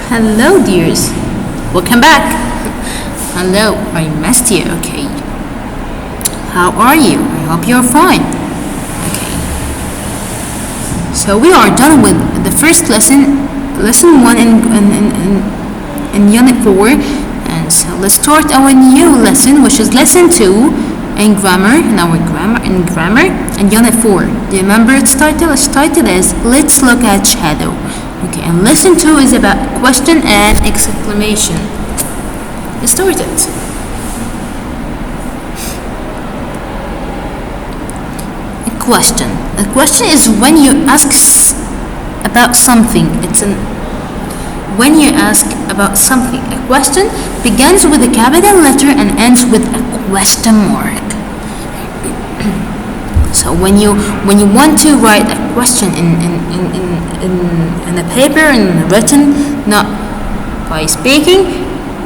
Hello, dears. Welcome back. Hello, I missed you. Okay. How are you? I hope you're fine. Okay. So we are done with the first lesson 1 in Unit 4, and so let's start our new lesson, which is lesson 2 in grammar. In Unit 4. Do you remember its title? Its title is Let's Look at Shadow. Okay, and lesson 2 is about question and exclamation. Let's start it. A question. A question is when you ask about something. When you ask about something. A question begins with a capital letter and ends with a question mark. So when you want to write a question in a paper and written, not by speaking,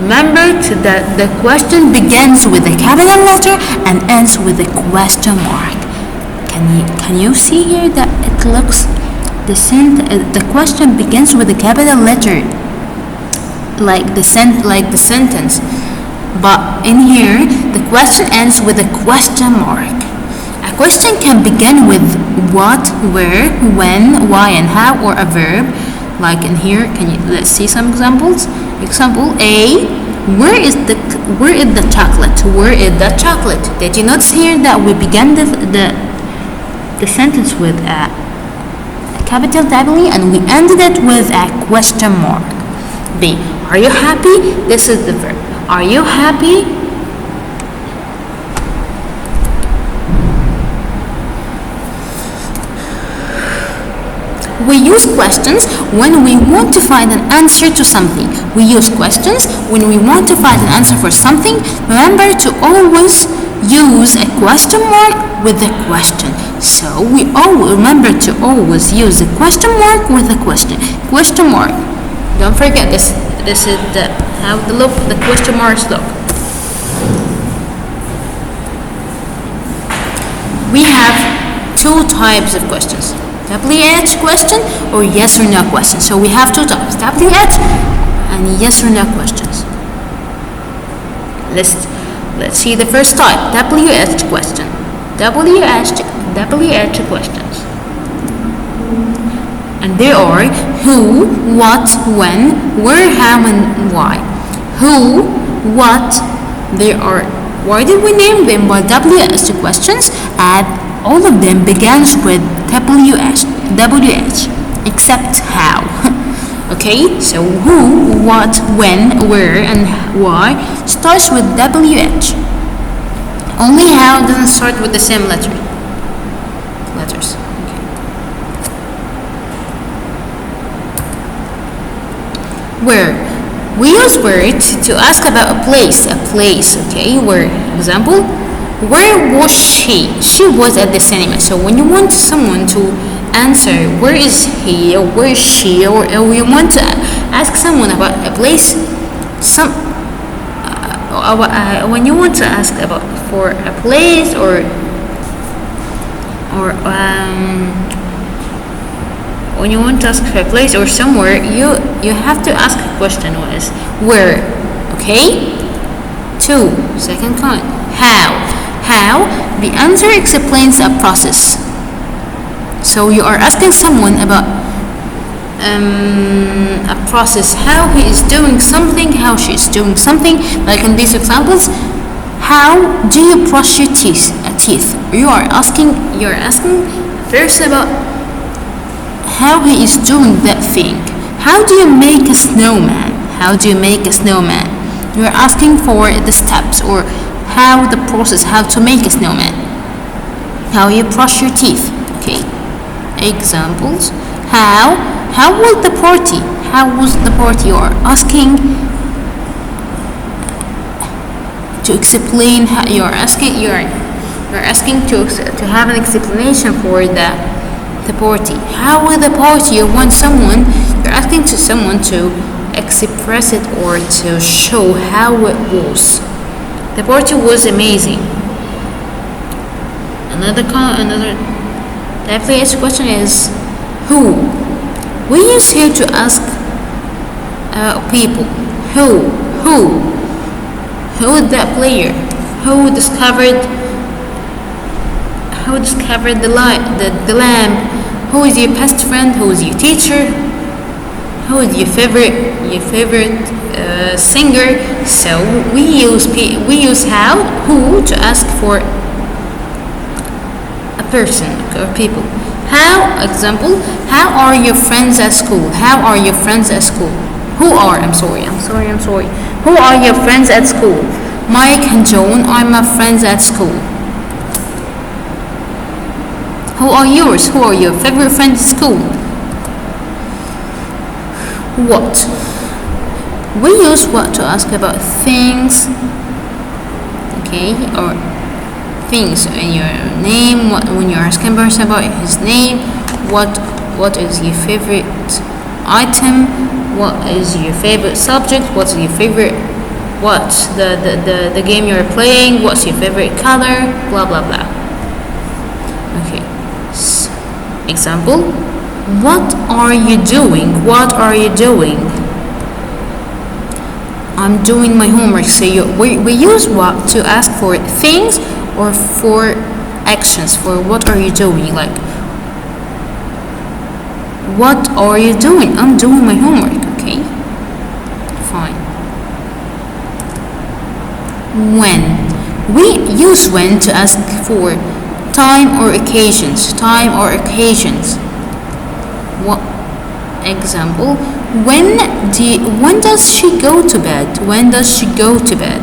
remember that the question begins with a capital letter and ends with a question mark. Can you see here that it looks the question begins with a capital letter, like the sentence, but in here the question ends with a question mark. A question can begin with what, where, when, why, and how, or a verb. Like in here, let's see some examples. Example A: Where is the chocolate? Where is the chocolate? Did you notice here that we began the sentence with a capital W and we ended it with a question mark? B: Are you happy? This is the verb. Are you happy? We use questions when we want to find an answer to something. We use questions when we want to find an answer for something. Remember to always use a question mark with a question. So we always remember to always use a question mark with a question. Question mark. Don't forget this. This is how the question marks look. We have two types of questions. WH question or yes or no question. So we have two types, WH and yes or no questions. Let's see the first type, WH question. WH questions. And there are who, what, when, where, how, and why. Who, what, there are, why did we name them by WH questions? And all of them begins with WH, except how. Okay, so who, what, when, where, and why starts with WH. Only how doesn't start with the same letters. Okay. Where? We use where to ask about a place. Okay, where, example, where was she? She was at the cinema. So when you want someone to answer where is he or where is she, or you want to ask someone about a place, when you want to ask about for a place or when you want to ask for a place or somewhere, you have to ask a question was where. Okay. 2. Second kind. How? The answer explains a process. So you are asking someone about a process, how he is doing something, how she is doing something. Like in these examples, how do you brush your teeth? You are asking first about how he is doing that thing. How do you make a snowman? You are asking for the steps or how the process, how to make a snowman. How you brush your teeth. Okay. Examples. How was the party? You are asking to explain how you're asking to have an explanation for the party. How was the party? You're asking to someone to express it or to show how it was. The party was amazing. Another WH question is who. We use here to ask people. Who is that player? Who discovered the light, the lamp? Who is your best friend? Who is your teacher? Who is your favorite singer? So we use how, who, to ask for a person or people. How, example, how are your friends at school? How are your friends at school? Who are, I'm sorry. Who are your friends at school? Mike and Joan are my friends at school. Who are yours? Who are your favorite friends at school? What? We use what to ask about things, okay, or things in your name. When you're asking a person about his name, what is your favorite item? What is your favorite subject? What's your favorite? What's the game you're playing? What's your favorite color? Blah blah blah. Okay. Example. What are you doing? What are you doing? I'm doing my homework. So we use what to ask for things or for actions. For what are you doing? Like, what are you doing? I'm doing my homework. Okay, fine. When we use when to ask for time or occasions. What example? When does she go to bed? When does she go to bed?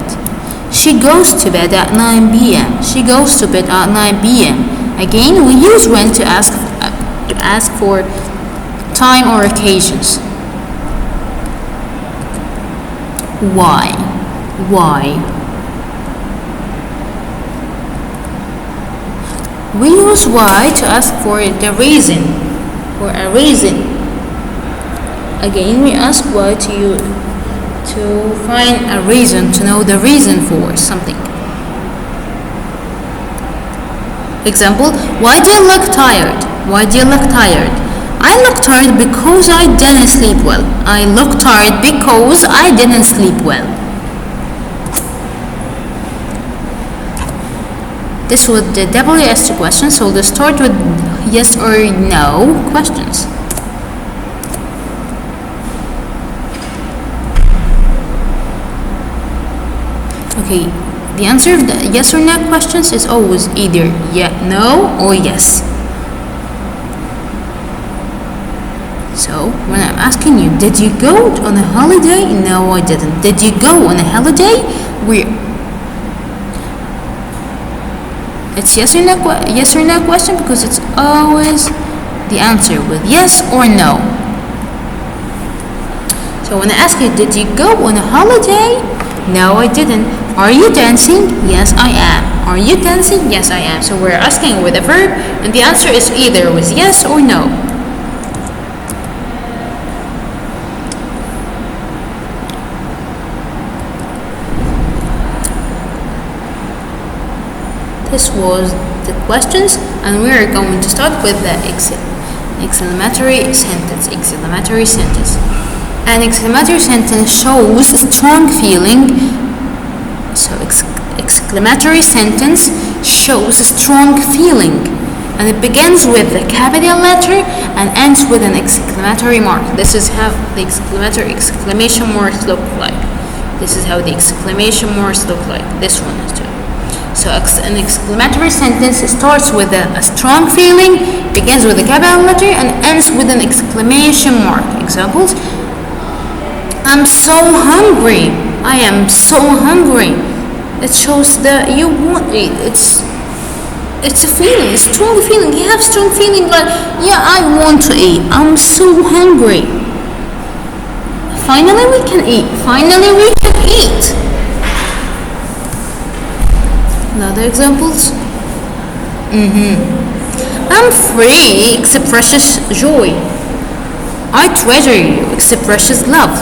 She goes to bed at 9 p.m. She goes to bed at 9 p.m. Again, we use when to ask for time or occasions. Why? We use why to ask for the reason, for a reason. Again, we ask why to find a reason, to know the reason for something. Example, why do you look tired? Why do you look tired? I look tired because I didn't sleep well. I look tired because I didn't sleep well. This was the WS2 question, so let's start with yes or no questions. Okay, the answer of the yes or no questions is always either no or yes. So when I'm asking you, did you go on a holiday? No, I didn't. Did you go on a holiday? It's yes or no question because it's always the answer with yes or no. So when I ask you, did you go on a holiday? No, I didn't. Are you dancing? Yes, I am. Are you dancing? Yes, I am. So we're asking with a verb, and the answer is either with yes or no. This was the questions, and we are going to start with the exclamatory sentence. An exclamatory sentence shows a strong feeling. So exclamatory sentence shows a strong feeling, and it begins with the capital letter and ends with an exclamatory mark. This is how the exclamation marks look like. This one is too. So an exclamatory sentence starts with a strong feeling, begins with a capital letter, and ends with an exclamation mark. Examples: I'm so hungry. I am so hungry. It shows that you want it. It's a feeling, a strong feeling. You have strong feeling like, yeah, I want to eat. I'm so hungry. Finally we can eat. Another examples. I'm free expresses joy. I treasure you expresses love.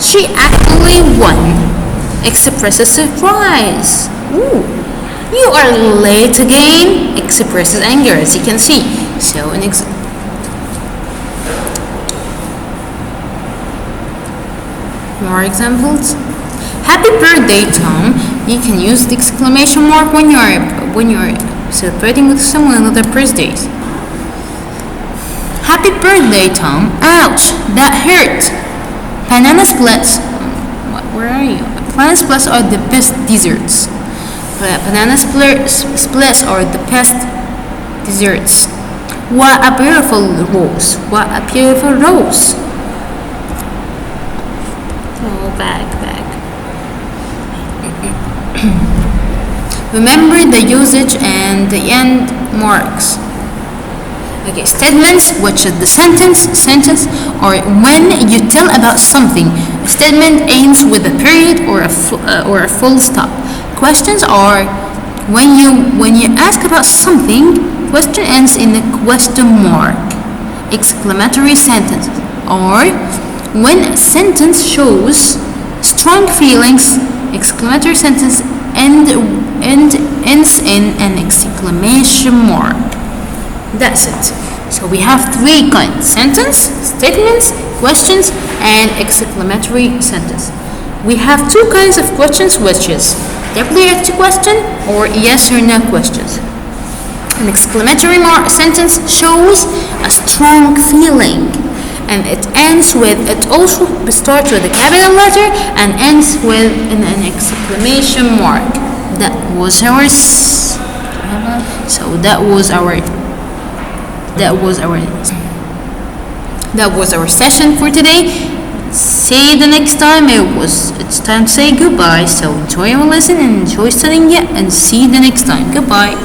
She actually won expresses surprise. Ooh. You are late again expresses anger, as you can see. So More examples. Happy birthday, Tom. You can use the exclamation mark when you're celebrating with someone on their birthdays. Happy birthday, Tom. Ouch, that hurt. Banana splits. Where are you? Banana splits are the best desserts. Banana splits are the best desserts. What a beautiful rose. What a beautiful rose. Oh, back. Remember the usage and the end marks. Okay, statements, which is the sentence, or when you tell about something. A statement ends with a period or a full stop. Questions are when you ask about something. Question ends in a question mark. Exclamatory sentence, or when a sentence shows strong feelings. Exclamatory sentence ends in an exclamation mark. That's it. So we have three kinds: sentence, statements, questions, and exclamatory sentence. We have two kinds of questions, which is WH question or yes or no questions. An exclamatory sentence shows a strong feeling, and it also starts with a capital letter and ends with an exclamation mark. That was our session for today. See you the next time. It's time to say goodbye. So enjoy your lesson and enjoy studying it, and see you the next time. Goodbye.